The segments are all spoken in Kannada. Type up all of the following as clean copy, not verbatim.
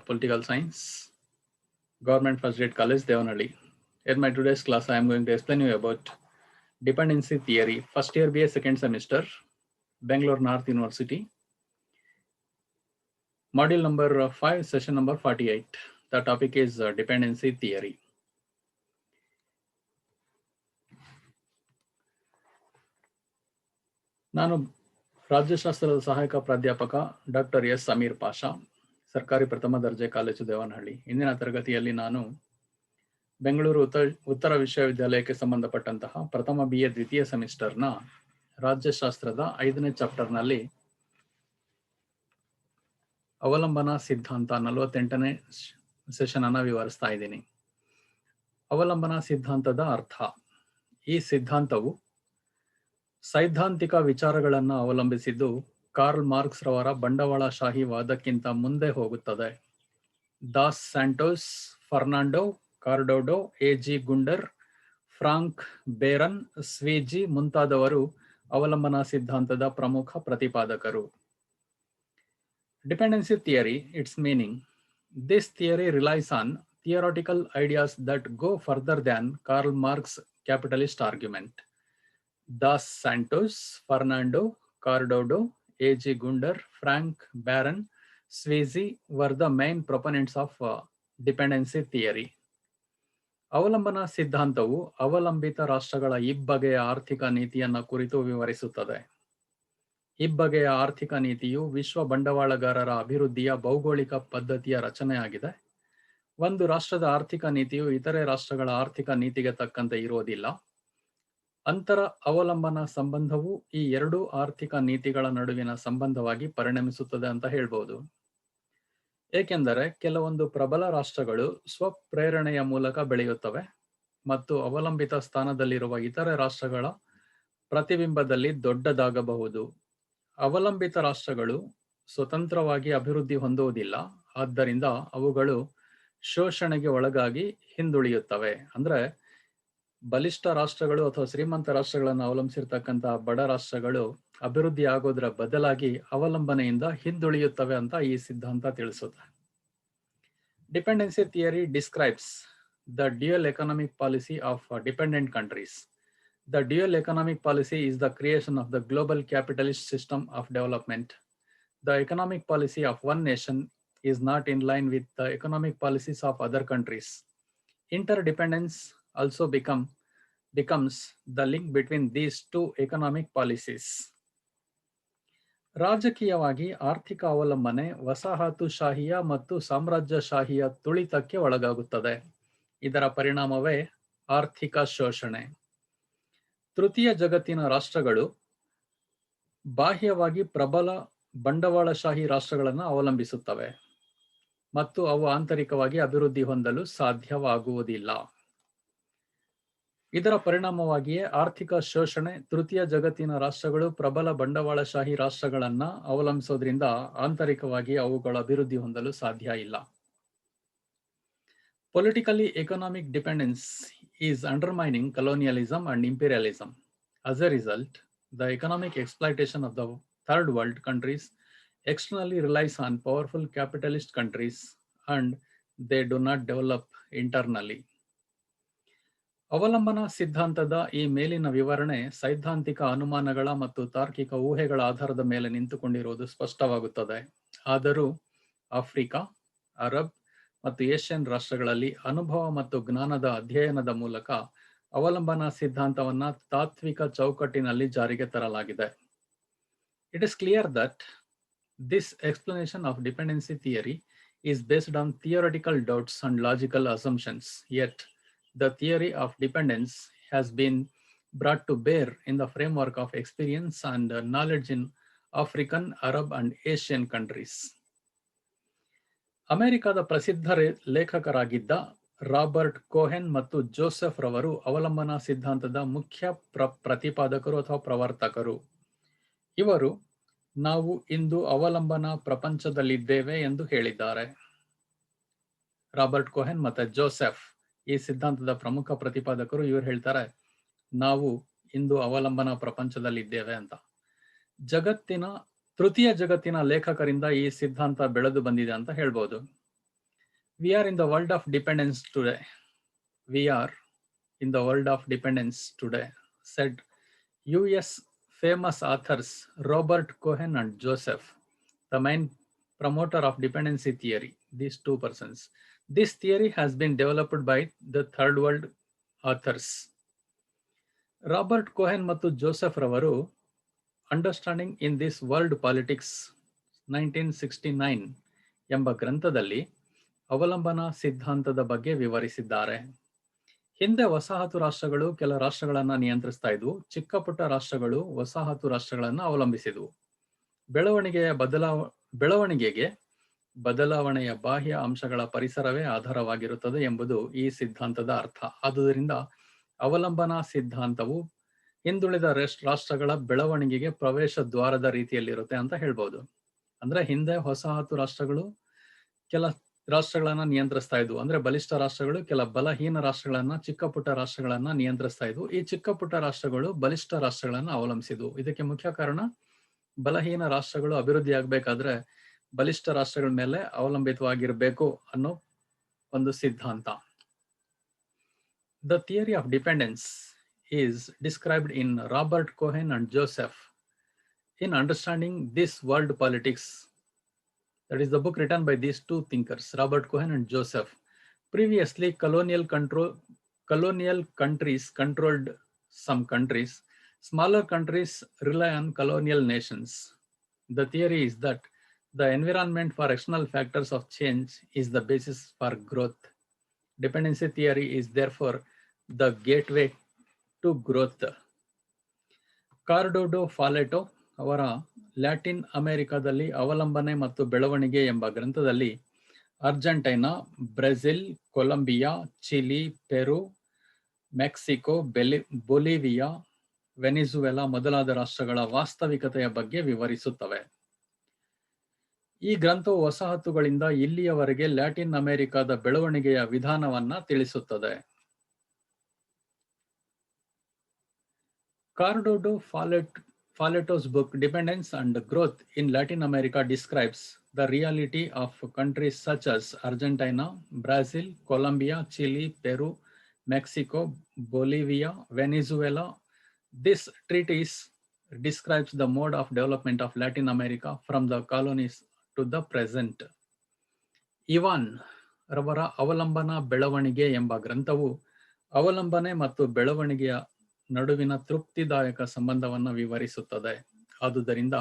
Political Science, Government First Grade College, Devanhalli. In my today's class, I am going to explain you about dependency theory. First year BA second semester, Bangalore North University. Module number 5, session number 48. The topic is dependency theory. ನಾನು ರಾಜ್ಯಶಾಸ್ತ್ರದ ಸಹಾಯಕ ಪ್ರಾಧ್ಯಾಪಕ ಡಾಕ್ಟರ್ ಎಸ್ ಸಮೀರ್ ಪಾಷಾ, ಸರ್ಕಾರಿ ಪ್ರಥಮ ದರ್ಜೆ ಕಾಲೇಜು ದೇವನಹಳ್ಳಿ. ಇಂದಿನ ತರಗತಿಯಲ್ಲಿ ನಾನು ಬೆಂಗಳೂರು ಉತ್ತರ ವಿಶ್ವವಿದ್ಯಾಲಯಕ್ಕೆ ಸಂಬಂಧಪಟ್ಟಂತಹ ಪ್ರಥಮ BA ದ್ವಿತೀಯ ಸೆಮಿಸ್ಟರ್ನ ರಾಜ್ಯಶಾಸ್ತ್ರದ 5ನೇ ಚಾಪ್ಟರ್ನಲ್ಲಿ ಅವಲಂಬನಾ ಸಿದ್ಧಾಂತ 48ನೇ ಸೆಷನ್ ಅನ್ನು ವಿವರಿಸ್ತಾ ಇದ್ದೀನಿ. ಅವಲಂಬನಾ ಸಿದ್ಧಾಂತದ ಅರ್ಥ: ಈ ಸಿದ್ಧಾಂತವು ಸೈದ್ಧಾಂತಿಕ ವಿಚಾರಗಳನ್ನು ಅವಲಂಬಿಸಿದ್ದು ಕಾರ್ಲ್ ಮಾರ್ಕ್ಸ್ ರವರ ಬಂಡವಾಳಶಾಹಿ ವಾದಕ್ಕಿಂತ ಮುಂದೆ ಹೋಗುತ್ತದೆ. Dos Santos, Fernando Cardoso, AG Gunder, Frank Baran, Sweezy ಮುಂತಾದವರು ಅವಲಂಬನಾ ಸಿದ್ಧಾಂತದ ಪ್ರಮುಖ ಪ್ರತಿಪಾದಕರು. Dependency theory, its meaning. This theory relies on theoretical ideas that go further than Karl Marx's capitalist argument. Dos Santos, Fernando Cardodo, AG Gunder, Frank Baron, Sweezy were the main proponents of dependency theory. ಅವಲಂಬನಾ ಸಿದ್ಧಾಂತವು ಅವಲಂಬಿತ ರಾಷ್ಟ್ರಗಳ ಇಬ್ಬಗೆಯ ಆರ್ಥಿಕ ನೀತಿಯನ್ನು ಕುರಿತು ವಿವರಿಸುತ್ತದೆ. ಇಬ್ಬಗೆಯ ಆರ್ಥಿಕ ನೀತಿಯು ವಿಶ್ವ ಬಂಡವಾಳಗಾರರ ಅಭಿವೃದ್ಧಿಯ ಭೌಗೋಳಿಕ ಪದ್ಧತಿಯ ರಚನೆಯಾಗಿದೆ. ಒಂದು ರಾಷ್ಟ್ರದ ಆರ್ಥಿಕ ನೀತಿಯು ಇತರೆ ರಾಷ್ಟ್ರಗಳ ಆರ್ಥಿಕ ನೀತಿಗೆ ತಕ್ಕಂತೆ ಇರುವುದಿಲ್ಲ. ಅಂತರ ಅವಲಂಬನಾ ಸಂಬಂಧವು ಈ ಎರಡೂ ಆರ್ಥಿಕ ನೀತಿಗಳ ನಡುವಿನ ಸಂಬಂಧವಾಗಿ ಪರಿಣಮಿಸುತ್ತದೆ ಅಂತ ಹೇಳ್ಬೋದು. ಏಕೆಂದರೆ ಕೆಲವೊಂದು ಪ್ರಬಲ ರಾಷ್ಟ್ರಗಳು ಸ್ವಪ್ರೇರಣೆಯ ಮೂಲಕ ಬೆಳೆಯುತ್ತವೆ ಮತ್ತು ಅವಲಂಬಿತ ಸ್ಥಾನದಲ್ಲಿರುವ ಇತರೆ ರಾಷ್ಟ್ರಗಳ ಪ್ರತಿಬಿಂಬದಲ್ಲಿ ದೊಡ್ಡದಾಗಬಹುದು. ಅವಲಂಬಿತ ರಾಷ್ಟ್ರಗಳು ಸ್ವತಂತ್ರವಾಗಿ ಅಭಿವೃದ್ಧಿ ಹೊಂದುವುದಿಲ್ಲ, ಆದ್ದರಿಂದ ಅವುಗಳು ಶೋಷಣೆಗೆ ಒಳಗಾಗಿ ಹಿಂದುಳಿಯುತ್ತವೆ. ಅಂದ್ರೆ ಬಲಿಷ್ಠ ರಾಷ್ಟ್ರಗಳು ಅಥವಾ ಶ್ರೀಮಂತ ರಾಷ್ಟ್ರಗಳನ್ನು ಅವಲಂಬಿಸಿರ್ತಕ್ಕಂತಹ ಬಡ ರಾಷ್ಟ್ರಗಳು ಅಭಿವೃದ್ಧಿ ಆಗೋದ್ರ ಬದಲಾಗಿ ಅವಲಂಬನೆಯಿಂದ ಹಿಂದುಳಿಯುತ್ತವೆ ಅಂತ ಈ ಸಿದ್ಧಾಂತ ತಿಳಿಸುತ್ತೆ. Dependency theory describes the dual economic policy of dependent countries. The dual economic policy is the creation of the global capitalist system of development. The economic policy of one nation is not in line with the economic policies of other countries. Interdependence also becomes the link between these two economic policies. ರಾಜಕೀಯವಾಗಿ ಆರ್ಥಿಕ ಅವಲಂಬನೆ ವಸಾಹತುಶಾಹಿಯ ಮತ್ತು ಸಾಮ್ರಾಜ್ಯಶಾಹಿಯ ತುಳಿತಕ್ಕೆ ಒಳಗಾಗುತ್ತದೆ. ಇದರ ಪರಿಣಾಮವೇ ಆರ್ಥಿಕ ಶೋಷಣೆ. ತೃತೀಯ ಜಗತ್ತಿನ ರಾಷ್ಟ್ರಗಳು ಬಾಹ್ಯವಾಗಿ ಪ್ರಬಲ ಬಂಡವಾಳಶಾಹಿ ರಾಷ್ಟ್ರಗಳನ್ನು ಅವಲಂಬಿಸುತ್ತವೆ ಮತ್ತು ಅವು ಆಂತರಿಕವಾಗಿ ಅಭಿವೃದ್ಧಿ ಹೊಂದಲು ಸಾಧ್ಯವಾಗುವುದಿಲ್ಲ. ಇದರ ಪರಿಣಾಮವಾಗಿಯೇ ಆರ್ಥಿಕ ಶೋಷಣೆ. ತೃತೀಯ ಜಗತ್ತಿನ ರಾಷ್ಟ್ರಗಳು ಪ್ರಬಲ ಬಂಡವಾಳಶಾಹಿ ರಾಷ್ಟ್ರಗಳನ್ನ ಅವಲಂಬಿಸೋದ್ರಿಂದ ಆಂತರಿಕವಾಗಿ ಅವುಗಳ ಅಭಿವೃದ್ಧಿ ಹೊಂದಲು ಸಾಧ್ಯ ಇಲ್ಲ. Politically, economic dependence is undermining colonialism and imperialism. As a result, the economic exploitation of the third world countries externally relies on powerful capitalist countries and they do not develop internally. ಅವಲಂಬನಾ ಸಿದ್ಧಾಂತದ ಈ ಮೇಲಿನ ವಿವರಣೆ ಸೈದ್ಧಾಂತಿಕ ಅನುಮಾನಗಳ ಮತ್ತು ತಾರ್ಕಿಕ ಊಹೆಗಳ ಆಧಾರದ ಮೇಲೆ ನಿಂತುಕೊಂಡಿರುವುದು ಸ್ಪಷ್ಟವಾಗುತ್ತದೆ. ಆದರೂ ಆಫ್ರಿಕಾ, ಅರಬ್ ಮತ್ತು ಏಷ್ಯನ್ ರಾಷ್ಟ್ರಗಳಲ್ಲಿ ಅನುಭವ ಮತ್ತು ಜ್ಞಾನದ ಅಧ್ಯಯನದ ಮೂಲಕ ಅವಲಂಬನಾ ಸಿದ್ಧಾಂತವನ್ನ ತಾತ್ವಿಕ ಚೌಕಟ್ಟಿನಲ್ಲಿ ಜಾರಿಗೆ ತರಲಾಗಿದೆ. It is clear that this explanation of dependency theory is based on theoretical doubts and logical assumptions. Yet the theory of dependence has been brought to bear in the framework of experience and knowledge in African, Arab and Asian countries. ಅಮೆರಿಕದ ಪ್ರಸಿದ್ಧ ಲೇಖಕರಾಗಿದ್ದ ರಾಬರ್ಟ್ ಕೋಹೆನ್ ಮತ್ತು ಜೋಸೆಫ್ ರವರು ಅವಲಂಬನಾ ಸಿದ್ಧಾಂತದ ಮುಖ್ಯ ಪ್ರತಿಪಾದಕರು ಅಥವಾ ಪ್ರವರ್ತಕರು. ಇವರು ನಾವು ಇಂದು ಅವಲಂಬನಾ ಪ್ರಪಂಚದಲ್ಲಿದ್ದೇವೆ ಎಂದು ಹೇಳಿದ್ದಾರೆ. ರಾಬರ್ಟ್ ಕೋಹೆನ್ ಮತ್ತೆ ಜೋಸೆಫ್ ಈ ಸಿದ್ಧಾಂತದ ಪ್ರಮುಖ ಪ್ರತಿಪಾದಕರು. ಇವರು ಹೇಳ್ತಾರೆ ನಾವು ಇಂದು ಅವಲಂಬನಾ ಪ್ರಪಂಚದಲ್ಲಿದ್ದೇವೆ ಅಂತ. ತೃತೀಯ ಜಗತ್ತಿನ ಲೇಖಕರಿಂದ ಈ ಸಿದ್ಧಾಂತ ಬೆಳೆದು ಬಂದಿದೆ ಅಂತ ಹೇಳ್ಬೋದು. We are in the world of dependence today. We are in the world of dependence today, said US famous authors Robert Cohen and Joseph, the main promoter of dependency theory, these two persons. This theory has been developed by the third world authors. Robert Cohen ಮತ್ತು ಜೋಸೆಫ್ ರವರು understanding in this world politics 1969 ಎಂಬ ಗ್ರಂಥದಲ್ಲಿ ಅವಲಂಬನಾ ಸಿದ್ಧಾಂತದ ಬಗ್ಗೆ ವಿವರಿಸಿದ್ದಾರೆ. ಹಿಂದೆ ವಸಾಹತು ರಾಷ್ಟ್ರಗಳು ಕೆಲ ರಾಷ್ಟ್ರಗಳನ್ನು ನಿಯಂತ್ರಿಸ್ತಾ ಇದ್ವು. ಚಿಕ್ಕ ಪುಟ್ಟ ರಾಷ್ಟ್ರಗಳು ವಸಾಹತು ರಾಷ್ಟ್ರಗಳನ್ನು ಅವಲಂಬಿಸಿದ್ವು. ಬೆಳವಣಿಗೆಗೆ ಬದಲಾವಣೆಯ ಬಾಹ್ಯ ಅಂಶಗಳ ಪರಿಸರವೇ ಆಧಾರವಾಗಿರುತ್ತದೆ ಎಂಬುದು ಈ ಸಿದ್ಧಾಂತದ ಅರ್ಥ. ಆದುದರಿಂದ ಅವಲಂಬನಾ ಸಿದ್ಧಾಂತವು ಹಿಂದುಳಿದ ರಾಷ್ಟ್ರಗಳ ಬೆಳವಣಿಗೆಗೆ ಪ್ರವೇಶ ದ್ವಾರದ ರೀತಿಯಲ್ಲಿರುತ್ತೆ ಅಂತ ಹೇಳ್ಬೋದು. ಅಂದ್ರೆ ಹಿಂದೆ ವಸಾಹತು ರಾಷ್ಟ್ರಗಳು ಕೆಲ ರಾಷ್ಟ್ರಗಳನ್ನ ನಿಯಂತ್ರಿಸ್ತಾ ಇದ್ವು. ಅಂದ್ರೆ ಬಲಿಷ್ಠ ರಾಷ್ಟ್ರಗಳು ಕೆಲ ಬಲಹೀನ ರಾಷ್ಟ್ರಗಳನ್ನ, ಚಿಕ್ಕ ಪುಟ್ಟ ರಾಷ್ಟ್ರಗಳನ್ನ ನಿಯಂತ್ರಿಸ್ತಾ ಇದ್ವು. ಈ ಚಿಕ್ಕ ಪುಟ್ಟ ರಾಷ್ಟ್ರಗಳು ಬಲಿಷ್ಠ ರಾಷ್ಟ್ರಗಳನ್ನ ಅವಲಂಬಿಸಿದ್ವು. ಇದಕ್ಕೆ ಮುಖ್ಯ ಕಾರಣ ಬಲಹೀನ ರಾಷ್ಟ್ರಗಳು ಅಭಿವೃದ್ಧಿ ಆಗ್ಬೇಕಾದ್ರೆ ಬಲಿಷ್ಠ ರಾಷ್ಟ್ರಗಳ ಮೇಲೆ ಅವಲಂಬಿತವಾಗಿರ್ಬೇಕು ಅನ್ನೋ ಒಂದು ಸಿದ್ಧಾಂತ. The theory of dependence is described in Robert Cohen and Joseph in Understanding This World Politics. That is the book written by these two thinkers, Robert Cohen and Joseph. Previously, colonial countries controlled some countries. Smaller countries rely on colonial nations. The theory is that the environment for external factors of change is the basis for growth. Dependency theory is therefore the gateway to growth. ಕಾರ್ಡೋಡೋ ಫಾಲೆಟೋ ಅವರ ಲ್ಯಾಟಿನ್ ಅಮೆರಿಕಾದಲ್ಲಿ ಅವಲಂಬನೆ ಮತ್ತು ಬೆಳವಣಿಗೆ ಎಂಬ ಗ್ರಂಥದಲ್ಲಿ ಅರ್ಜೆಂಟೈನಾ, ಬ್ರೆಜಿಲ್, ಕೊಲಂಬಿಯಾ, ಚಿಲಿ, ಪೆರು, ಮೆಕ್ಸಿಕೋ, ಬೊಲಿವಿಯಾ, ವೆನಿಜುವೆಲಾ ಮೊದಲಾದ ರಾಷ್ಟ್ರಗಳ ವಾಸ್ತವಿಕತೆಯ ಬಗ್ಗೆ ವಿವರಿಸುತ್ತವೆ. ಈ ಗ್ರಂಥವು ವಸಾಹತುಗಳಿಂದ ಇಲ್ಲಿಯವರೆಗೆ ಲ್ಯಾಟಿನ್ ಅಮೆರಿಕಾದ ಬೆಳವಣಿಗೆಯ ವಿಧಾನವನ್ನ ತಿಳಿಸುತ್ತದೆ. ಕಾರ್ಡೋಡೋ ಫಾಲೆಟೋ's book Dependence and Growth in Latin America describes the reality of countries such as Argentina, Brazil, Colombia, Chile, Peru, Mexico, Bolivia, Venezuela. This treatise describes the mode of development of Latin America from the colonies to the present. Ivan ರವರ ಅವಲಂಬನಾ ಬೆಳವಣಿಗೆ ಎಂಬ ಗ್ರಂಥವು ಅವಲಂಬನೆ ಮತ್ತು ಬೆಳವಣಿಗೆಯ ನಡುವಿನ ತೃಪ್ತಿದಾಯಕ ಸಂಬಂಧವನ್ನು ವಿವರಿಸುತ್ತದೆ. ಆದುದರಿಂದ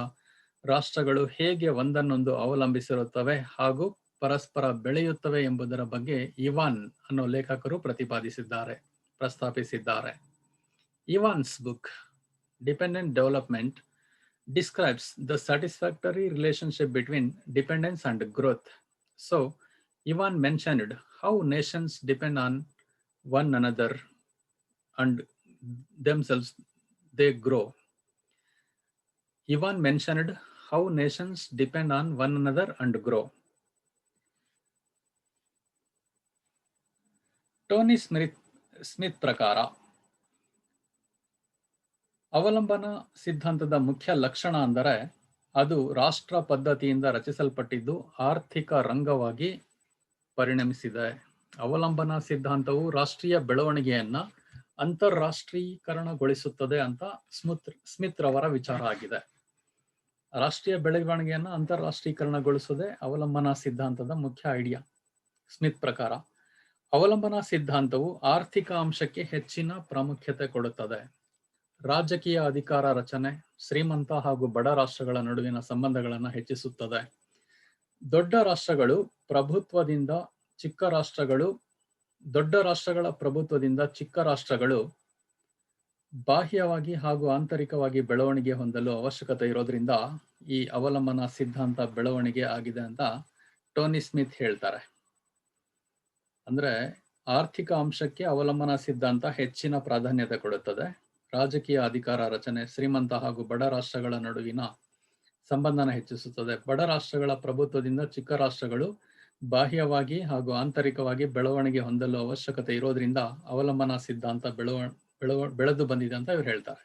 ರಾಷ್ಟ್ರಗಳು ಹೇಗೆ ಒಂದನ್ನೊಂದು ಅವಲಂಬಿಸಿರುತ್ತವೆ ಹಾಗೂ ಪರಸ್ಪರ ಬೆಳೆಯುತ್ತವೆ ಎಂಬುದರ ಬಗ್ಗೆ ಇವಾನ್ ಅನ್ನೋ ಲೇಖಕರು ಪ್ರಸ್ತಾಪಿಸಿದ್ದಾರೆ. Evans book dependent development describes the satisfactory relationship between dependence and growth. So, Ivan mentioned how nations depend on one another and themselves they grow. Ivan mentioned how nations depend on one another and grow. Tony Smith ಪ್ರಕಾರ ಅವಲಂಬನಾ ಸಿದ್ಧಾಂತದ ಮುಖ್ಯ ಲಕ್ಷಣ ಅಂದರೆ ಅದು ರಾಷ್ಟ್ರ ಪದ್ಧತಿಯಿಂದ ರಚಿಸಲ್ಪಟ್ಟಿದ್ದು ಆರ್ಥಿಕ ರಂಗವಾಗಿ ಪರಿಣಮಿಸಿದೆ. ಅವಲಂಬನಾ ಸಿದ್ಧಾಂತವು ರಾಷ್ಟ್ರೀಯ ಬೆಳವಣಿಗೆಯನ್ನ ಅಂತಾರಾಷ್ಟ್ರೀಕರಣಗೊಳಿಸುತ್ತದೆ ಅಂತ ಸ್ಮಿತ್ ರವರ ವಿಚಾರ ಆಗಿದೆ. ರಾಷ್ಟ್ರೀಯ ಬೆಳವಣಿಗೆಯನ್ನ ಅಂತಾರಾಷ್ಟ್ರೀಕರಣಗೊಳಿಸುವುದೇ ಅವಲಂಬನಾ ಸಿದ್ಧಾಂತದ ಮುಖ್ಯ ಐಡಿಯಾ. ಸ್ಮಿತ್ ಪ್ರಕಾರ ಅವಲಂಬನಾ ಸಿದ್ಧಾಂತವು ಆರ್ಥಿಕ ಅಂಶಕ್ಕೆ ಹೆಚ್ಚಿನ ಪ್ರಾಮುಖ್ಯತೆ ಕೊಡುತ್ತದೆ. ರಾಜಕೀಯ ಅಧಿಕಾರ ರಚನೆ, ಶ್ರೀಮಂತ ಹಾಗೂ ಬಡ ರಾಷ್ಟ್ರಗಳ ನಡುವಿನ ಸಂಬಂಧಗಳನ್ನು ಹೆಚ್ಚಿಸುತ್ತದೆ. ದೊಡ್ಡ ರಾಷ್ಟ್ರಗಳ ಪ್ರಭುತ್ವದಿಂದ ಚಿಕ್ಕ ರಾಷ್ಟ್ರಗಳು ಬಾಹ್ಯವಾಗಿ ಹಾಗೂ ಆಂತರಿಕವಾಗಿ ಬೆಳವಣಿಗೆ ಹೊಂದಲು ಅವಶ್ಯಕತೆ ಇರೋದ್ರಿಂದ ಈ ಅವಲಂಬನಾ ಸಿದ್ಧಾಂತ ಬೆಳವಣಿಗೆ ಆಗಿದೆ ಅಂತ ಟೋನಿ ಸ್ಮಿತ್ ಹೇಳ್ತಾರೆ. ಅಂದ್ರೆ ಆರ್ಥಿಕ ಅಂಶಕ್ಕೆ ಅವಲಂಬನಾ ಸಿದ್ಧಾಂತ ಹೆಚ್ಚಿನ ಪ್ರಾಧಾನ್ಯತೆ ಕೊಡುತ್ತದೆ. ರಾಜಕೀಯ ಅಧಿಕಾರ ರಚನೆ, ಶ್ರೀಮಂತ ಹಾಗೂ ಬಡ ರಾಷ್ಟ್ರಗಳ ನಡುವಿನ ಸಂಬಂಧನ ಹೆಚ್ಚಿಸುತ್ತದೆ. ಬಡ ರಾಷ್ಟ್ರಗಳ ಪ್ರಭುತ್ವದಿಂದ ಚಿಕ್ಕ ರಾಷ್ಟ್ರಗಳು ಬಾಹ್ಯವಾಗಿ ಹಾಗೂ ಆಂತರಿಕವಾಗಿ ಬೆಳವಣಿಗೆ ಹೊಂದಲು ಅವಶ್ಯಕತೆ ಇರೋದ್ರಿಂದ ಅವಲಂಬನಾ ಸಿದ್ಧಾಂತ ಬೆಳೆದು ಬಂದಿದೆ ಅಂತ ಇವರು ಹೇಳ್ತಾರೆ.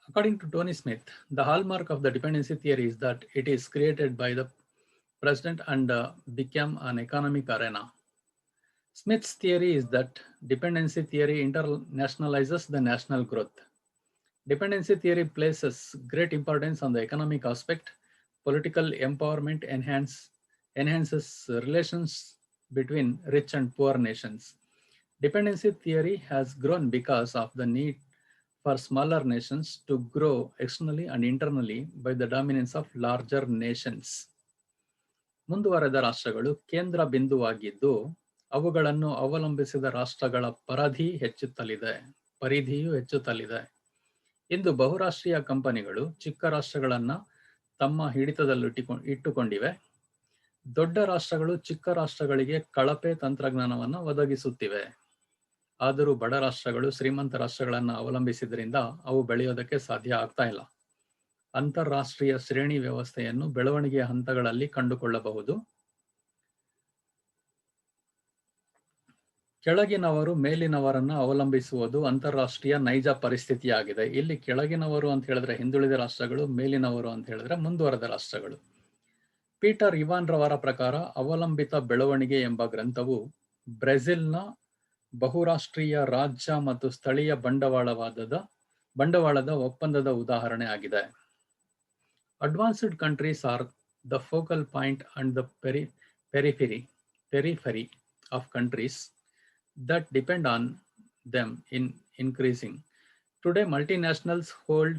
According to Tony Smith, the hallmark of the dependency theory is that it is created by the president and became an economic arena. Smith's theory is that dependency theory internationalizes the national growth. Dependency theory places great importance on the economic aspect. Political empowerment enhances relations between rich and poor nations. Dependency theory has grown because of the need for smaller nations to grow externally and internally by the dominance of larger nations. ಮುಂದುವರೆದ ರಾಷ್ಟ್ರಗಳು ಕೇಂದ್ರ ಬಿಂದುವಾಗಿದ್ದು ಅವುಗಳನ್ನು ಅವಲಂಬಿಸಿದ ರಾಷ್ಟ್ರಗಳ ಪರಿಧಿಯು ಹೆಚ್ಚುತ್ತಲಿದೆ. ಇಂದು ಬಹುರಾಷ್ಟ್ರೀಯ ಕಂಪನಿಗಳು ಚಿಕ್ಕ ರಾಷ್ಟ್ರಗಳನ್ನ ತಮ್ಮ ಹಿಡಿತದಲ್ಲಿ ಇಟ್ಟುಕೊಂಡಿವೆ. ದೊಡ್ಡ ರಾಷ್ಟ್ರಗಳು ಚಿಕ್ಕ ರಾಷ್ಟ್ರಗಳಿಗೆ ಕಳಪೆ ತಂತ್ರಜ್ಞಾನವನ್ನು ಒದಗಿಸುತ್ತಿವೆ. ಆದರೂ ಬಡ ರಾಷ್ಟ್ರಗಳು ಶ್ರೀಮಂತ ರಾಷ್ಟ್ರಗಳನ್ನು ಅವಲಂಬಿಸಿದ್ರಿಂದ ಅವು ಬೆಳೆಯೋದಕ್ಕೆ ಸಾಧ್ಯ ಆಗ್ತಾ ಇಲ್ಲ. ಅಂತಾರಾಷ್ಟ್ರೀಯ ಶ್ರೇಣಿ ವ್ಯವಸ್ಥೆಯನ್ನು ಬೆಳವಣಿಗೆಯ ಹಂತಗಳಲ್ಲಿ ಕಂಡುಕೊಳ್ಳಬಹುದು. ಕೆಳಗಿನವರು ಮೇಲಿನವರನ್ನು ಅವಲಂಬಿಸುವುದು ಅಂತಾರಾಷ್ಟ್ರೀಯ ನೈಜ ಪರಿಸ್ಥಿತಿಯಾಗಿದೆ. ಇಲ್ಲಿ ಕೆಳಗಿನವರು ಅಂತ ಹೇಳಿದ್ರೆ ಹಿಂದುಳಿದ ರಾಷ್ಟ್ರಗಳು, ಮೇಲಿನವರು ಅಂತ ಹೇಳಿದ್ರೆ ಮುಂದುವರೆದ ರಾಷ್ಟ್ರಗಳು. ಪೀಟರ್ ಇವಾನ್ ರವರ ಪ್ರಕಾರ ಅವಲಂಬಿತ ಬೆಳವಣಿಗೆ ಎಂಬ ಗ್ರಂಥವು ಬ್ರೆಜಿಲ್ನ ಬಹುರಾಷ್ಟ್ರೀಯ ರಾಜ್ಯ ಮತ್ತು ಸ್ಥಳೀಯ ಬಂಡವಾಳದ ಒಪ್ಪಂದದ ಉದಾಹರಣೆ ಆಗಿದೆ. Advanced countries are the focal point and the periphery of countries that depend on them in increasing. Today, multinationals hold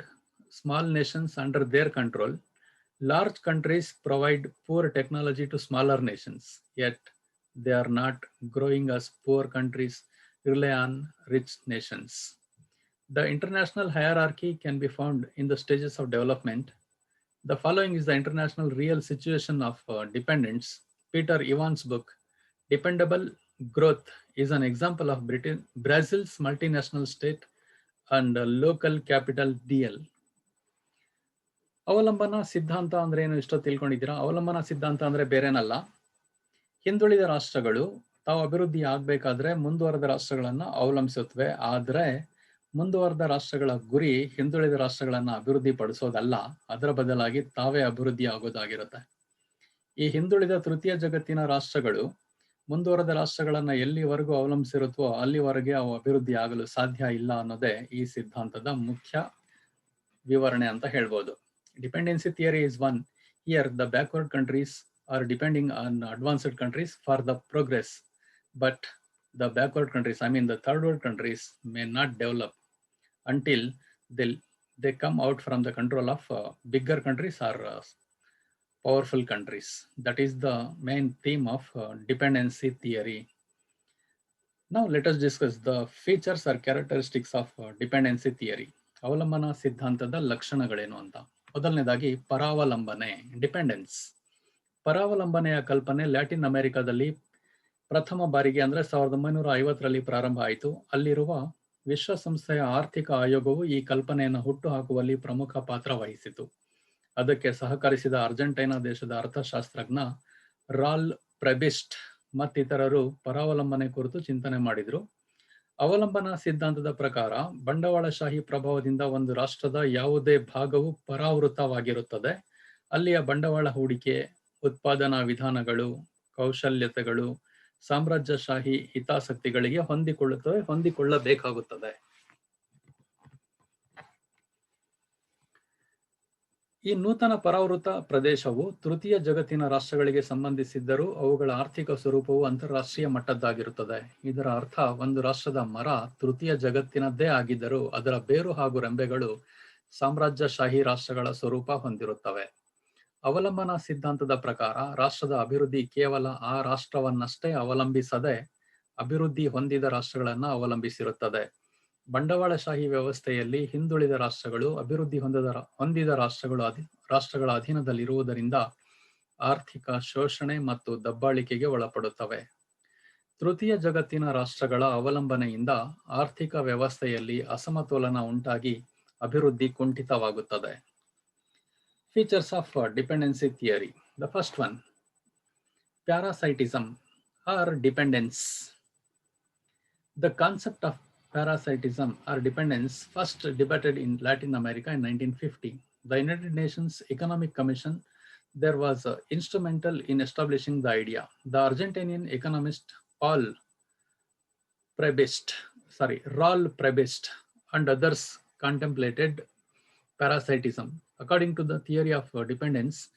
small nations under their control. Large countries provide poor technology to smaller nations, yet they are not growing as poor countries rely on rich nations. The international hierarchy can be found in the stages of development. The following is the international real situation of dependence. Peter Ivan's book, Dependable Growth, is an example of Brazil's multinational state and local capital DL. ಅವಲಂಬನಾ ಸಿದ್ಧಾಂತ ಅಂದ್ರೆ ಏನು ಇಷ್ಟೋ ತಿಳ್ಕೊಂಡಿದ್ದೀರಾ? ಅವಲಂಬನಾ ಸಿದ್ಧಾಂತ ಅಂದ್ರೆ ಬೇರೆನಲ್ಲ. ಹಿಂದುಳಿದ ರಾಷ್ಟ್ರಗಳು ತಾವು ಅಭಿವೃದ್ಧಿ ಆಗ್ಬೇಕಾದ್ರೆ ಮುಂದುವರೆದ ರಾಷ್ಟ್ರಗಳನ್ನ ಅವಲಂಬಿಸುತ್ತವೆ. ಆದ್ರೆ ಮುಂದುವರೆದ ರಾಷ್ಟ್ರಗಳ ಗುರಿ ಹಿಂದುಳಿದ ರಾಷ್ಟ್ರಗಳನ್ನ ಅಭಿವೃದ್ಧಿ ಪಡಿಸೋದಲ್ಲ, ಅದರ ಬದಲಾಗಿ ತಾವೇ ಅಭಿವೃದ್ಧಿ ಆಗೋದಾಗಿರುತ್ತೆ. ಈ ಹಿಂದುಳಿದ ತೃತೀಯ ಜಗತ್ತಿನ ರಾಷ್ಟ್ರಗಳು ಮುಂದುವರೆದ ರಾಷ್ಟ್ರಗಳನ್ನ ಎಲ್ಲಿವರೆಗೂ ಅವಲಂಬಿಸಿರುತ್ತೋ ಅಲ್ಲಿವರೆಗೆ ಅವು ಅಭಿವೃದ್ಧಿ ಆಗಲು ಸಾಧ್ಯ ಇಲ್ಲ ಅನ್ನೋದೇ ಈ ಸಿದ್ಧಾಂತದ ಮುಖ್ಯ ವಿವರಣೆ ಅಂತ ಹೇಳ್ಬೋದು. Dependency theory is one. Here the backward countries are depending on advanced countries for the progress, but the backward countries, I mean the third world countries, may not develop until they come out from the control of bigger countries or powerful countries. That is the main theme of dependency theory. Now let us discuss the features or characteristics of dependency theory. ಅವಲಂಬನಾ ಸಿದ್ಧಾಂತದ ಲಕ್ಷಣಗಳೇನು ಅಂತ. ಮೊದಲನೇದಾಗಿ ಪರಾವಲಂಬನೆ, ಡಿಪೆಂಡೆನ್ಸ್. ಪರಾವಲಂಬನೆಯ ಕಲ್ಪನೆ ಲ್ಯಾಟಿನ್ ಅಮೆರಿಕಾದಲ್ಲಿ ಪ್ರಥಮ ಬಾರಿಗೆ ಅಂದ್ರೆ 1950ರಲ್ಲಿ ಪ್ರಾರಂಭ ಆಯಿತು. ಅಲ್ಲಿರುವ ವಿಶ್ವಸಂಸ್ಥೆಯ ಆರ್ಥಿಕ ಆಯೋಗವು ಈ ಕಲ್ಪನೆಯನ್ನು ಹುಟ್ಟು ಹಾಕುವಲ್ಲಿ ಪ್ರಮುಖ ಪಾತ್ರ ವಹಿಸಿತು. ಅದಕ್ಕೆ ಸಹಕರಿಸಿದ ಅರ್ಜೆಂಟೈನಾ ದೇಶದ ಅರ್ಥಶಾಸ್ತ್ರಜ್ಞ ರಾಲ್ ಪ್ರೆಬಿಸ್ಟ್ ಮತ್ತಿತರರು ಪರಾವಲಂಬನೆ ಕುರಿತು ಚಿಂತನೆ ಮಾಡಿದ್ರು. ಅವಲಂಬನಾ ಸಿದ್ಧಾಂತದ ಪ್ರಕಾರ ಬಂಡವಾಳಶಾಹಿ ಪ್ರಭಾವದಿಂದ ಒಂದು ರಾಷ್ಟ್ರದ ಯಾವುದೇ ಭಾಗವು ಪರಾವೃತವಾಗಿರುತ್ತದೆ. ಅಲ್ಲಿಯ ಬಂಡವಾಳ ಹೂಡಿಕೆ, ಉತ್ಪಾದನಾ ವಿಧಾನಗಳು, ಕೌಶಲ್ಯತೆಗಳು ಸಾಮ್ರಾಜ್ಯಶಾಹಿ ಹಿತಾಸಕ್ತಿಗಳಿಗೆ ಹೊಂದಿಕೊಳ್ಳಬೇಕಾಗುತ್ತದೆ. ಈ ನೂತನ ಪರಾವೃತ ಪ್ರದೇಶವು ತೃತೀಯ ಜಗತ್ತಿನ ರಾಷ್ಟ್ರಗಳಿಗೆ ಸಂಬಂಧಿಸಿದ್ದರೂ ಅವುಗಳ ಆರ್ಥಿಕ ಸ್ವರೂಪವು ಅಂತಾರಾಷ್ಟ್ರೀಯ ಮಟ್ಟದ್ದಾಗಿರುತ್ತದೆ. ಇದರ ಅರ್ಥ ಒಂದು ರಾಷ್ಟ್ರದ ಮರ ತೃತೀಯ ಜಗತ್ತಿನದ್ದೇ ಆಗಿದ್ದರೂ ಅದರ ಬೇರು ಹಾಗೂ ರೆಂಬೆಗಳು ಸಾಮ್ರಾಜ್ಯಶಾಹಿ ರಾಷ್ಟ್ರಗಳ ಸ್ವರೂಪ ಹೊಂದಿರುತ್ತವೆ. ಅವಲಂಬನಾ ಸಿದ್ಧಾಂತದ ಪ್ರಕಾರ ರಾಷ್ಟ್ರದ ಅಭಿವೃದ್ಧಿ ಕೇವಲ ಆ ರಾಷ್ಟ್ರವನ್ನಷ್ಟೇ ಅವಲಂಬಿಸದೆ ಅಭಿವೃದ್ಧಿ ಹೊಂದಿದ ರಾಷ್ಟ್ರಗಳನ್ನ ಅವಲಂಬಿಸಿರುತ್ತದೆ. ಬಂಡವಾಳಶಾಹಿ ವ್ಯವಸ್ಥೆಯಲ್ಲಿ ಹಿಂದುಳಿದ ರಾಷ್ಟ್ರಗಳು ಅಭಿವೃದ್ಧಿ ಹೊಂದಿದ ರಾಷ್ಟ್ರಗಳ ಅಧೀನದಲ್ಲಿರುವುದರಿಂದ ಆರ್ಥಿಕ ಶೋಷಣೆ ಮತ್ತು ದಬ್ಬಾಳಿಕೆಗೆ ಒಳಪಡುತ್ತವೆ. ತೃತೀಯ ಜಗತ್ತಿನ ರಾಷ್ಟ್ರಗಳ ಅವಲಂಬನೆಯಿಂದ ಆರ್ಥಿಕ ವ್ಯವಸ್ಥೆಯಲ್ಲಿ ಅಸಮತೋಲನ ಉಂಟಾಗಿ ಅಭಿವೃದ್ಧಿ ಕುಂಠಿತವಾಗುತ್ತದೆ. Features of dependency theory. The first one, parasitism or dependence. The concept of parasitism or dependence first debated in Latin America in 1950. The United Nations Economic Commission there was instrumental in establishing the idea. The Argentinian economist Raul Prebest and others contemplated parasitism. According to the theory of dependence,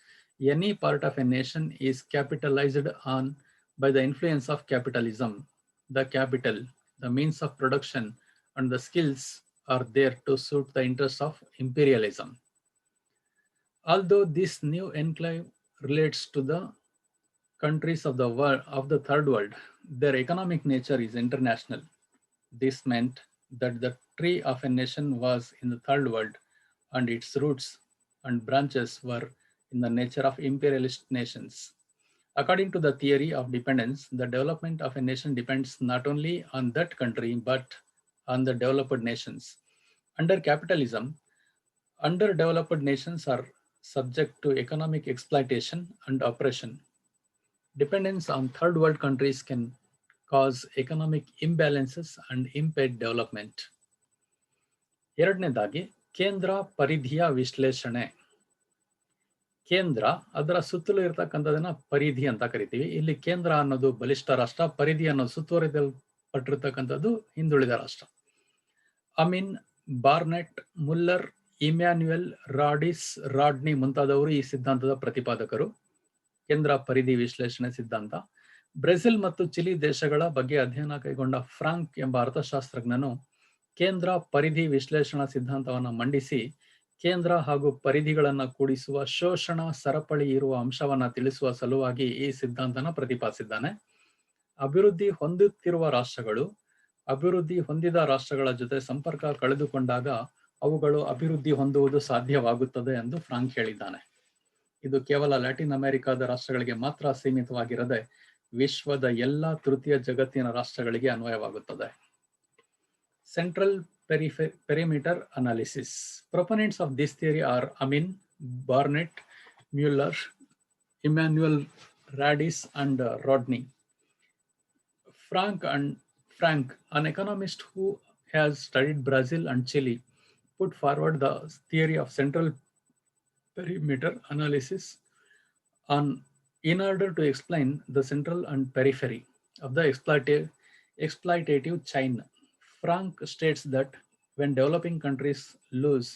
any part of a nation is capitalized on by the influence of capitalism. The capital, the means of production, and the skills are there to suit the interests of imperialism. Although this new enclave relates to the countries of the world of the third world, their economic nature is international. This meant that the tree of a nation was in the third world and its roots and branches were in the nature of imperialist nations. According to the theory of dependence, the development of a nation depends not only on that country but on the developed nations. Under capitalism, underdeveloped nations are subject to economic exploitation and oppression. Dependence on third world countries can cause economic imbalances and impede development. ಎರಡನೇದಾಗಿ ಕೇಂದ್ರ ಪರಿಧಿಯ ವಿಶ್ಲೇಷಣೆ. ಕೇಂದ್ರ ಅದರ ಸುತ್ತಲೂ ಇರತಕ್ಕಂಥದನ್ನ ಪರಿಧಿ ಅಂತ ಕರಿತೀವಿ. ಇಲ್ಲಿ ಕೇಂದ್ರ ಅನ್ನೋದು ಬಲಿಷ್ಠ ರಾಷ್ಟ್ರ, ಪರಿಧಿ ಅನ್ನೋದು ಸುತ್ತುವರಿದಲ್ಪಟ್ಟಿರ್ತಕ್ಕಂಥದ್ದು ಹಿಂದುಳಿದ ರಾಷ್ಟ್ರ. ಅಮಿನ್, ಬಾರ್ನೆಟ್, ಮುಲ್ಲರ್, ಇಮ್ಯಾನ್ಯುಯಲ್, ರಾಡ್ನಿ ಮುಂತಾದವರು ಈ ಸಿದ್ಧಾಂತದ ಪ್ರತಿಪಾದಕರು. ಕೇಂದ್ರ ಪರಿಧಿ ವಿಶ್ಲೇಷಣೆ ಸಿದ್ಧಾಂತ. ಬ್ರೆಜಿಲ್ ಮತ್ತು ಚಿಲಿ ದೇಶಗಳ ಬಗ್ಗೆ ಅಧ್ಯಯನ ಕೈಗೊಂಡ ಫ್ರಾಂಕ್ ಎಂಬ ಅರ್ಥಶಾಸ್ತ್ರಜ್ಞನು ಕೇಂದ್ರ ಪರಿಧಿ ವಿಶ್ಲೇಷಣಾ ಸಿದ್ಧಾಂತವನ್ನು ಮಂಡಿಸಿ ಕೇಂದ್ರ ಹಾಗೂ ಪರಿಧಿಗಳನ್ನು ಕೂಡಿಸುವ ಶೋಷಣ ಸರಪಳಿ ಇರುವ ಅಂಶವನ್ನ ತಿಳಿಸುವ ಸಲುವಾಗಿ ಈ ಸಿದ್ಧಾಂತನ ಪ್ರತಿಪಾದಿಸಿದ್ದಾನೆ. ಅಭಿವೃದ್ಧಿ ಹೊಂದುತ್ತಿರುವ ರಾಷ್ಟ್ರಗಳು ಅಭಿವೃದ್ಧಿ ಹೊಂದಿದ ರಾಷ್ಟ್ರಗಳ ಜೊತೆ ಸಂಪರ್ಕ ಕಳೆದುಕೊಂಡಾಗ ಅವುಗಳು ಅಭಿವೃದ್ಧಿ ಹೊಂದುವುದು ಸಾಧ್ಯವಾಗುತ್ತದೆ ಎಂದು ಫ್ರಾಂಕ್ ಹೇಳಿದ್ದಾನೆ. ಇದು ಕೇವಲ ಲ್ಯಾಟಿನ್ ಅಮೆರಿಕಾದ ರಾಷ್ಟ್ರಗಳಿಗೆ ಮಾತ್ರ ಸೀಮಿತವಾಗಿರದೆ ವಿಶ್ವದ ಎಲ್ಲ ತೃತೀಯ ಜಗತ್ತಿನ ರಾಷ್ಟ್ರಗಳಿಗೆ ಅನ್ವಯವಾಗುತ್ತದೆ. Central perimeter analysis. Proponents of this theory are Amin, Barnett, Muller, Immanuel Radis, and Rodney. Frank, an economist who has studied Brazil and Chile, put forward the theory of central perimeter analysis in order to explain the central and periphery of the exploitative chain. Frank states that when developing countries lose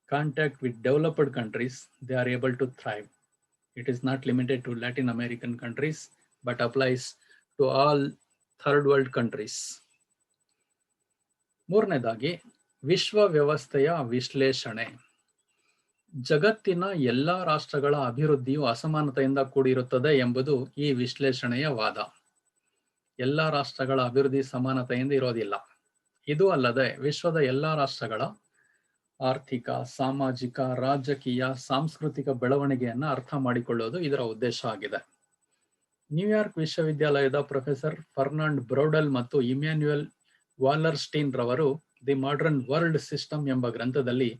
contact with developed countries, they are able to thrive. It is not limited to Latin American countries, but applies to all third world countries. ಮೂರನೇದಾಗಿ ವಿಶ್ವ ವ್ಯವಸ್ಥೆಯ ವಿಶ್ಲೇಷಣೆ. ಜಗತ್ತಿನ ಎಲ್ಲ ರಾಷ್ಟ್ರಗಳ ಅಭಿವೃದ್ಧಿಯು ಅಸಮಾನತೆಯಿಂದ ಕೂಡಿರುತ್ತದೆ ಎಂಬುದು ಈ ವಿಶ್ಲೇಷಣೆಯ ವಾದ. ಎಲ್ಲ ರಾಷ್ಟ್ರಗಳ ಅಭಿವೃದ್ಧಿ ಸಮಾನತೆಯಿಂದ ಇರೋದಿಲ್ಲ. ಇದು ಅಲ್ಲದೆ ವಿಶ್ವದ ಎಲ್ಲ ರಾಷ್ಟ್ರಗಳ ಆರ್ಥಿಕ, ಸಾಮಾಜಿಕ, ರಾಜಕೀಯ, ಸಾಂಸ್ಕೃತಿಕ ಬೆಳವಣಿಗೆಯನ್ನು ಅರ್ಥ ಮಾಡಿಕೊಳ್ಳುವುದು ಇದರ ಉದ್ದೇಶ ಆಗಿದೆ. ನ್ಯೂಯಾರ್ಕ್ ವಿಶ್ವವಿದ್ಯಾಲಯದ ಪ್ರೊಫೆಸರ್ ಫರ್ನಾಂಡ್ ಬ್ರೌಡೆಲ್ ಮತ್ತು ಇಮ್ಯಾನ್ಯುಯಲ್ ವಾಲರ್ಸ್ಟೀನ್ ರವರು ದಿ ಮಾಡರ್ನ್ ವರ್ಲ್ಡ್ ಸಿಸ್ಟಮ್ ಎಂಬ ಗ್ರಂಥದಲ್ಲಿ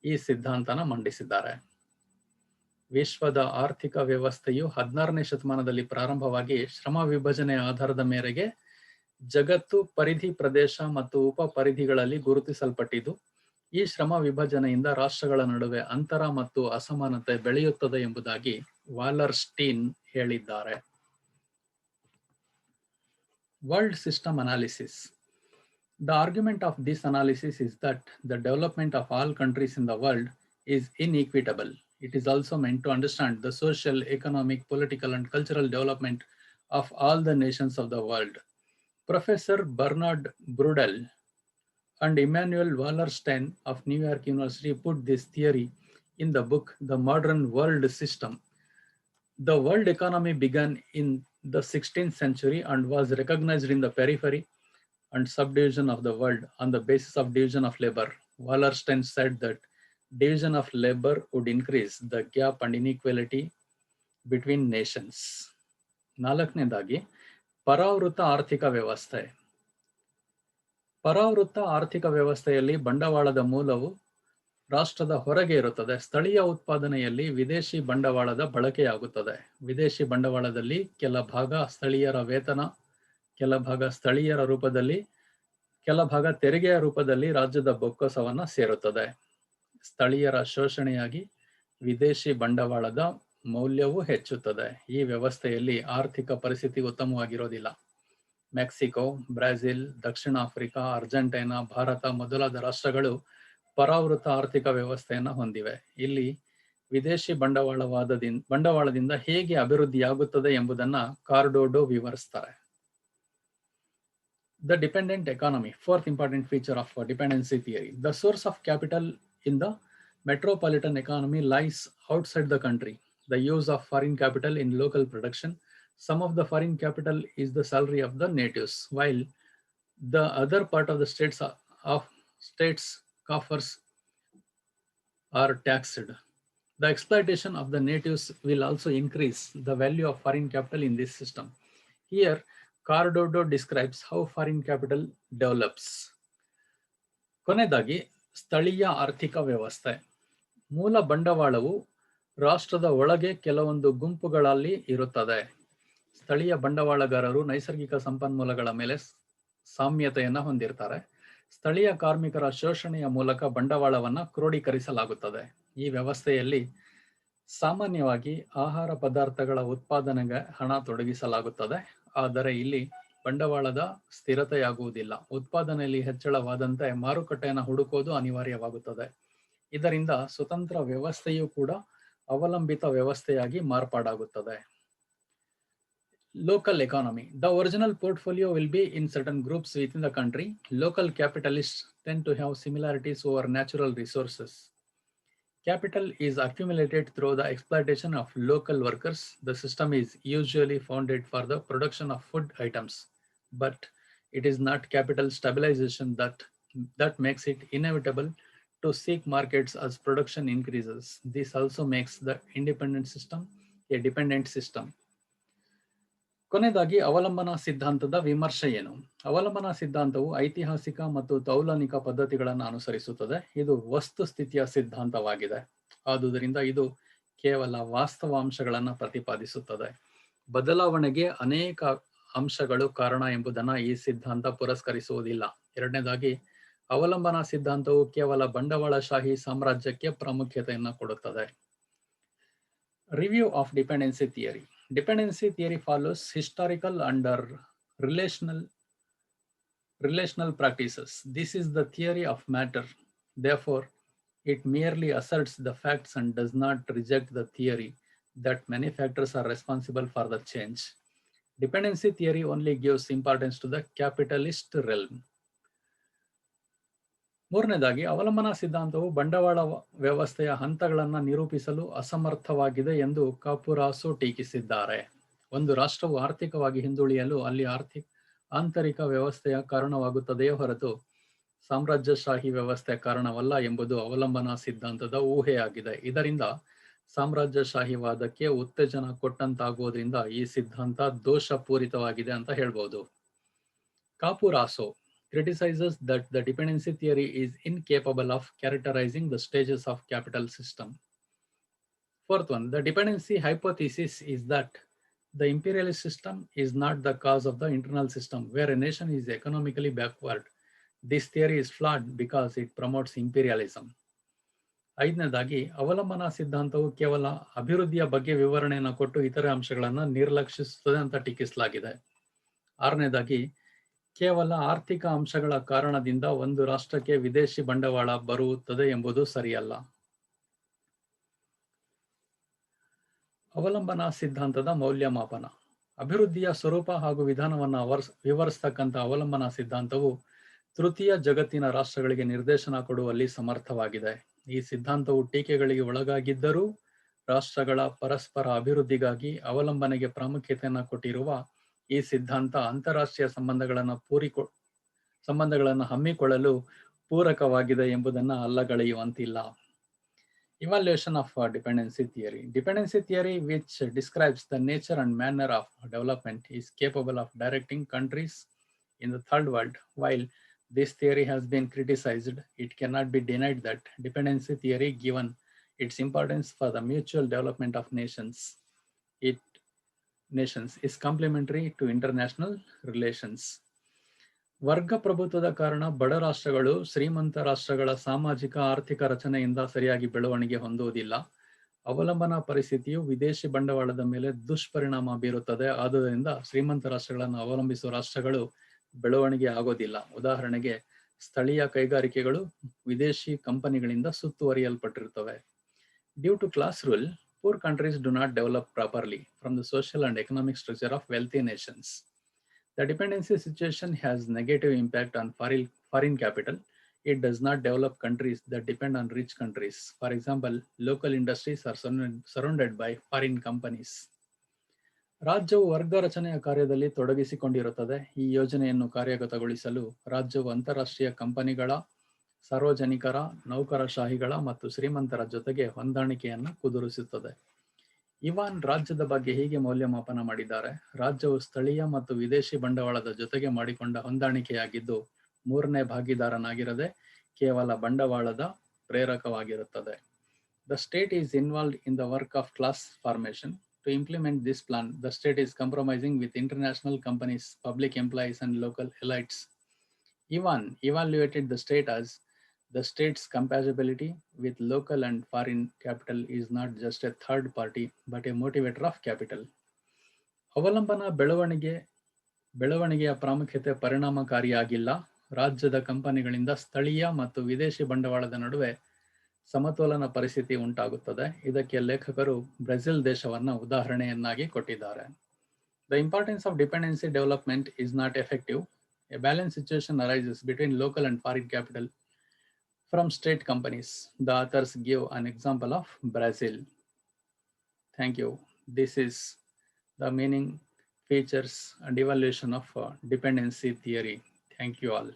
ಈ ಸಿದ್ಧಾಂತನ ಮಂಡಿಸಿದ್ದಾರೆ. ವಿಶ್ವದ ಆರ್ಥಿಕ ವ್ಯವಸ್ಥೆಯು 16ನೇ ಶತಮಾನದಲ್ಲಿ ಪ್ರಾರಂಭವಾಗಿ ಶ್ರಮ ವಿಭಜನೆಯ ಆಧಾರದ ಮೇರೆಗೆ ಜಗತ್ತು ಪರಿಧಿ ಪ್ರದೇಶ ಮತ್ತು ಉಪ ಪರಿಧಿಗಳಲ್ಲಿ ಗುರುತಿಸಲ್ಪಟ್ಟಿದ್ದು, ಈ ಶ್ರಮ ವಿಭಜನೆಯಿಂದ ರಾಷ್ಟ್ರಗಳ ನಡುವೆ ಅಂತರ ಮತ್ತು ಅಸಮಾನತೆ ಬೆಳೆಯುತ್ತದೆ ಎಂಬುದಾಗಿ ವಾಲರ್ಸ್ಟೀನ್ ಹೇಳಿದ್ದಾರೆ. World system analysis. The argument of this analysis is that the development of all countries in the world is inequitable. It is also meant to understand the social, economic, political, and cultural development of all the nations of the world. Professor Bernard Brudel and Immanuel Wallerstein of New York University put this theory in the book The Modern World System. The world economy began in the 16th century and was recognized in the periphery and subdivision of the world on the basis of division of labor. Wallerstein said that division of labor would increase the gap and inequality between nations. ನಾಲ್ಕನೇದಾಗಿ ಪರಾವೃತ ಆರ್ಥಿಕ ವ್ಯವಸ್ಥೆ. ಪರಾವೃತ ಆರ್ಥಿಕ ವ್ಯವಸ್ಥೆಯಲ್ಲಿ ಬಂಡವಾಳದ ಮೂಲವು ರಾಷ್ಟ್ರದ ಹೊರಗೆ ಇರುತ್ತದೆ. ಸ್ಥಳೀಯ ಉತ್ಪಾದನೆಯಲ್ಲಿ ವಿದೇಶಿ ಬಂಡವಾಳದ ಬಳಕೆಯಾಗುತ್ತದೆ. ವಿದೇಶಿ ಬಂಡವಾಳದಲ್ಲಿ ಕೆಲ ಭಾಗ ಸ್ಥಳೀಯರ ವೇತನ, ಕೆಲ ಭಾಗ ಸ್ಥಳೀಯರ ರೂಪದಲ್ಲಿ, ಕೆಲ ಭಾಗ ತೆರಿಗೆಯ ರೂಪದಲ್ಲಿ ರಾಜ್ಯದ ಬೊಕ್ಕಸವನ್ನ ಸೇರುತ್ತದೆ. ಸ್ಥಳೀಯರ ಶೋಷಣೆಯಾಗಿ ವಿದೇಶಿ ಬಂಡವಾಳದ ಮೌಲ್ಯವೂ ಹೆಚ್ಚುತ್ತದೆ. ಈ ವ್ಯವಸ್ಥೆಯಲ್ಲಿ ಆರ್ಥಿಕ ಪರಿಸ್ಥಿತಿ ಉತ್ತಮವಾಗಿರೋದಿಲ್ಲ. ಮೆಕ್ಸಿಕೋ, ಬ್ರೆಜಿಲ್, ದಕ್ಷಿಣ ಆಫ್ರಿಕಾ, ಅರ್ಜೆಂಟೈನಾ, ಭಾರತ ಮೊದಲಾದ ರಾಷ್ಟ್ರಗಳು ಪರಾವೃತ ಆರ್ಥಿಕ ವ್ಯವಸ್ಥೆಯನ್ನು ಹೊಂದಿವೆ. ಇಲ್ಲಿ ವಿದೇಶಿ ಬಂಡವಾಳದಿಂದ ಹೇಗೆ ಅಭಿವೃದ್ಧಿಯಾಗುತ್ತದೆ ಎಂಬುದನ್ನ ಕಾರ್ಡೋಡೋ ವಿವರಿಸ್ತಾರೆ. The dependent economy, fourth important feature of dependency theory. The source of capital in the metropolitan economy lies outside the country. The use of foreign capital in local production. Some of the foreign capital is the salary of the natives, while the other part of the states coffers are taxed. The exploitation of the natives will also increase the value of foreign capital in this system. Here, ಕಾರ್ಡೋಡೋ describes how foreign capital develops. ಕೊನೆಯದಾಗಿ ಸ್ಥಳೀಯ ಆರ್ಥಿಕ ವ್ಯವಸ್ಥೆ. ಮೂಲ ಬಂಡವಾಳವು ರಾಷ್ಟ್ರದ ಒಳಗೆ ಕೆಲವೊಂದು ಗುಂಪುಗಳಲ್ಲಿ ಇರುತ್ತದೆ. ಸ್ಥಳೀಯ ಬಂಡವಾಳಗಾರರು ನೈಸರ್ಗಿಕ ಸಂಪನ್ಮೂಲಗಳ ಮೇಲೆ ಸಾಮ್ಯತೆಯನ್ನು ಹೊಂದಿರ್ತಾರೆ. ಸ್ಥಳೀಯ ಕಾರ್ಮಿಕರ ಶೋಷಣೆಯ ಮೂಲಕ ಬಂಡವಾಳವನ್ನು ಕ್ರೋಢೀಕರಿಸಲಾಗುತ್ತದೆ. ಈ ವ್ಯವಸ್ಥೆಯಲ್ಲಿ ಸಾಮಾನ್ಯವಾಗಿ ಆಹಾರ ಪದಾರ್ಥಗಳ ಉತ್ಪಾದನೆಗೆ ಹಣ ತೊಡಗಿಸಲಾಗುತ್ತದೆ. ಆದರೆ ಇಲ್ಲಿ ಬಂಡವಾಳದ ಸ್ಥಿರತೆಯಾಗುವುದಿಲ್ಲ. ಉತ್ಪಾದನೆಯಲ್ಲಿ ಹೆಚ್ಚಳವಾದಂತೆ ಮಾರುಕಟ್ಟೆಯನ್ನು ಹುಡುಕೋದು ಅನಿವಾರ್ಯವಾಗುತ್ತದೆ. ಇದರಿಂದ ಸ್ವತಂತ್ರ ವ್ಯವಸ್ಥೆಯೂ ಕೂಡ ಅವಲಂಬಿತ ವ್ಯವಸ್ಥೆಯಾಗಿ ಮಾರ್ಪಾಡಾಗುತ್ತದೆ. Local economy. The original portfolio will be in certain groups within the country. Local capitalists tend to have similarities over natural resources. Capital is accumulated through the exploitation of local workers. The system is usually founded for the production of food items, but it is not capital stabilization that makes it inevitable to seek markets as production increases. This also makes the independent system a dependent system. ಕೊನೆಯದಾಗಿ ಅವಲಂಬನಾ ಸಿದ್ಧಾಂತದ ವಿಮರ್ಶೆ ಏನು? ಅವಲಂಬನಾ ಸಿದ್ಧಾಂತವು ಐತಿಹಾಸಿಕ ಮತ್ತು ತೌಲನಿಕ ಪದ್ಧತಿಗಳನ್ನು ಅನುಸರಿಸುತ್ತದೆ. ಇದು ವಸ್ತುಸ್ಥಿತಿಯ ಸಿದ್ಧಾಂತವಾಗಿದೆ. ಆದುದರಿಂದ ಇದು ಕೇವಲ ವಾಸ್ತವಾಂಶಗಳನ್ನು ಪ್ರತಿಪಾದಿಸುತ್ತದೆ. ಬದಲಾವಣೆಗೆ ಅನೇಕ ಅಂಶಗಳು ಕಾರಣ ಎಂಬುದನ್ನು ಈ ಸಿದ್ಧಾಂತ ಪುರಸ್ಕರಿಸುವುದಿಲ್ಲ. ಎರಡನೇದಾಗಿ, ಅವಲಂಬನಾ ಸಿದ್ಧಾಂತವು ಕೇವಲ ಬಂಡವಾಳಶಾಹಿ ಸಾಮ್ರಾಜ್ಯಕ್ಕೆ ಪ್ರಾಮುಖ್ಯತೆಯನ್ನು ಕೊಡುತ್ತದೆ. Review of dependency theory. Dependency theory follows historical and relational practices. This is the theory of matter. Therefore, it merely asserts the facts and does not reject the theory that many factors are responsible for the change. Dependency theory only gives importance to the capitalist realm. ಮೂರನೇದಾಗಿ, ಅವಲಂಬನಾ ಸಿದ್ಧಾಂತವು ಬಂಡವಾಳ ವ್ಯವಸ್ಥೆಯ ಹಂತಗಳನ್ನು ನಿರೂಪಿಸಲು ಅಸಮರ್ಥವಾಗಿದೆ ಎಂದು ಕಾಪುರಾಸೋ ಟೀಕಿಸಿದ್ದಾರೆ. ಒಂದು ರಾಷ್ಟ್ರವು ಆರ್ಥಿಕವಾಗಿ ಹಿಂದುಳಿಯಲು ಅಲ್ಲಿ ಆಂತರಿಕ ವ್ಯವಸ್ಥೆಯ ಕಾರಣವಾಗುತ್ತದೆಯೇ ಹೊರತು ಸಾಮ್ರಾಜ್ಯಶಾಹಿ ವ್ಯವಸ್ಥೆ ಕಾರಣವಲ್ಲ ಎಂಬುದು ಅವಲಂಬನಾ ಸಿದ್ಧಾಂತದ ಊಹೆಯಾಗಿದೆ. ಇದರಿಂದ ಸಾಮ್ರಾಜ್ಯಶಾಹಿವಾದಕ್ಕೆ ಉತ್ತೇಜನ ಕೊಟ್ಟಂತಾಗುವುದರಿಂದ ಈ ಸಿದ್ಧಾಂತ ದೋಷಪೂರಿತವಾಗಿದೆ ಅಂತ ಹೇಳ್ಬೋದು. ಕಾಪುರಾಸೋ criticizes that the dependency theory is incapable of characterizing the stages of capital system. Fourth one, the dependency hypothesis is that the imperialist system is not the cause of the internal system where a nation is economically backward. This theory is flawed because it promotes imperialism. ಐದನೇದಾಗಿ, ಅವಲಂಬನಾ ಸಿದ್ಧಾಂತವು ಕೇವಲ ಅಭಿವೃದ್ಧಿಯ ಬಗ್ಗೆ ವಿವರಣೆಯನ್ನು ಕೊಟ್ಟು ಇತರೆ ಅಂಶಗಳನ್ನು ನಿರ್ಲಕ್ಷಿಸುತ್ತದೆ ಅಂತ ಟೀಕಿಸಲಾಗಿದೆ. ಆರನೇದಾಗಿ, ಕೇವಲ ಆರ್ಥಿಕ ಅಂಶಗಳ ಕಾರಣದಿಂದ ಒಂದು ರಾಷ್ಟ್ರಕ್ಕೆ ವಿದೇಶಿ ಬಂಡವಾಳ ಬರುತ್ತದೆ ಎಂಬುದು ಸರಿಯಲ್ಲ. ಅವಲಂಬನಾ ಸಿದ್ಧಾಂತದ ಮೌಲ್ಯಮಾಪನ. ಅಭಿವೃದ್ಧಿಯ ಸ್ವರೂಪ ಹಾಗೂ ವಿಧಾನವನ್ನು ವಿವರಿಸತಕ್ಕಂಥ ಅವಲಂಬನಾ ಸಿದ್ಧಾಂತವು ತೃತೀಯ ಜಗತ್ತಿನ ರಾಷ್ಟ್ರಗಳಿಗೆ ನಿರ್ದೇಶನ ಕೊಡುವಲ್ಲಿ ಸಮರ್ಥವಾಗಿದೆ. ಈ ಸಿದ್ಧಾಂತವು ಟೀಕೆಗಳಿಗೆ ಒಳಗಾಗಿದ್ದರೂ ರಾಷ್ಟ್ರಗಳ ಪರಸ್ಪರ ಅಭಿವೃದ್ಧಿಗಾಗಿ ಅವಲಂಬನೆಗೆ ಪ್ರಾಮುಖ್ಯತೆಯನ್ನು ಕೊಟ್ಟಿರುವ ಈ ಸಿದ್ಧಾಂತ ಅಂತಾರಾಷ್ಟ್ರೀಯ ಸಂಬಂಧಗಳನ್ನು ಹಮ್ಮಿಕೊಳ್ಳಲು ಪೂರಕವಾಗಿದೆ ಎಂಬುದನ್ನು ಅಲ್ಲಗಳೆಯುವಂತಿಲ್ಲ. Evaluation of dependency theory. Dependency theory, which describes the nature and manner of development, is capable of directing countries in the third world. While this theory has been criticized, it cannot be denied that dependency theory, given its importance for the mutual development of nations, is complementary to international relations. ವರ್ಗ ಪ್ರಭುತ್ವದ ಕಾರಣ ಬಡ ರಾಷ್ಟ್ರಗಳು ಶ್ರೀಮಂತ ರಾಷ್ಟ್ರಗಳ ಸಾಮಾಜಿಕ ಆರ್ಥಿಕ ರಚನೆಯಿಂದ ಸರಿಯಾಗಿ ಬೆಳವಣಿಗೆ ಹೊಂದುವುದಿಲ್ಲ. ಅವಲಂಬನಾ ಪರಿಸ್ಥಿತಿಯು ವಿದೇಶಿ ಬಂಡವಾಳದ ಮೇಲೆ ದುಷ್ಪರಿಣಾಮ ಬೀರುತ್ತದೆ. ಆದುದರಿಂದ ಶ್ರೀಮಂತ ರಾಷ್ಟ್ರಗಳನ್ನು ಅವಲಂಬಿಸುವ ರಾಷ್ಟ್ರಗಳು ಬೆಳವಣಿಗೆ ಆಗೋದಿಲ್ಲ. ಉದಾಹರಣೆಗೆ, ಸ್ಥಳೀಯ ಕೈಗಾರಿಕೆಗಳು ವಿದೇಶಿ ಕಂಪನಿಗಳಿಂದ ಸುತ್ತುವರಿಯಲ್ಪಟ್ಟಿರುತ್ತವೆ. Due to class rule, poor countries do not develop properly from the social and economic structure of wealthy nations. The dependency situation has negative impact on foreign capital. It does not develop countries that depend on rich countries. For example, local industries are surrounded by foreign companies. ರಾಜ್ಯವು ವರ್ಗ ರಚನೆಯ ಕಾರ್ಯದಲ್ಲಿ ತೊಡಗಿಸಿಕೊಂಡಿರುತ್ತದೆ. ಈ ಯೋಜನೆಯನ್ನು ಕಾರ್ಯಗತಗೊಳಿಸಲು ರಾಜ್ಯವು ಅಂತಾರಾಷ್ಟ್ರೀಯ ಕಂಪನಿಗಳ, ಸಾರ್ವಜನಿಕರ, ನೌಕರಶಾಹಿಗಳ ಮತ್ತು ಶ್ರೀಮಂತರ ಜೊತೆಗೆ ಹೊಂದಾಣಿಕೆಯನ್ನು ಕುದುರಿಸುತ್ತದೆ. ಇವಾನ್ ರಾಜ್ಯದ ಬಗ್ಗೆ ಹೀಗೆ ಮೌಲ್ಯಮಾಪನ ಮಾಡಿದ್ದಾರೆ: ರಾಜ್ಯವು ಸ್ಥಳೀಯ ಮತ್ತು ವಿದೇಶಿ ಬಂಡವಾಳದ ಜೊತೆಗೆ ಮಾಡಿಕೊಂಡ ಹೊಂದಾಣಿಕೆಯಾಗಿದ್ದು, ಮೂರನೇ ಭಾಗಿದಾರನಾಗಿರದೆ ಕೇವಲ ಬಂಡವಾಳದ ಪ್ರೇರಕವಾಗಿರುತ್ತದೆ. The state is involved in the work of class formation. To implement this plan, the state is compromising with international companies, public employees, and local elites. Ivan evaluated the state as the state's compatibility with local and foreign capital is not just a third party, but a motivator of capital. ಅವಲಂಬನಾ ಬೆಳವಣಿಗೆಯ ಪ್ರಾಮುಖ್ಯತೆ ಪರಿಣಾಮಕಾರಿಯಾಗಿಲ್ಲ. ರಾಜ್ಯದ ಕಂಪನಿಗಳಿಂದ ಸ್ಥಳೀಯ ಮತ್ತು ವಿದೇಶಿ ಬಂಡವಾಳದ ನಡುವೆ ಸಮತೋಲನ ಪರಿಸ್ಥಿತಿ ಉಂಟಾಗುತ್ತದೆ. ಇದಕ್ಕೆ ಲೇಖಕರು ಬ್ರೆಜಿಲ್ ದೇಶವನ್ನು ಉದಾಹರಣೆಯನ್ನಾಗಿ ಕೊಟ್ಟಿದ್ದಾರೆ. The importance of dependency development is not effective. A balanced situation arises between local and foreign capital from state companies. The authors give an example of Brazil. Thank you. This is the meaning, features, and evaluation of dependency theory. Thank you all.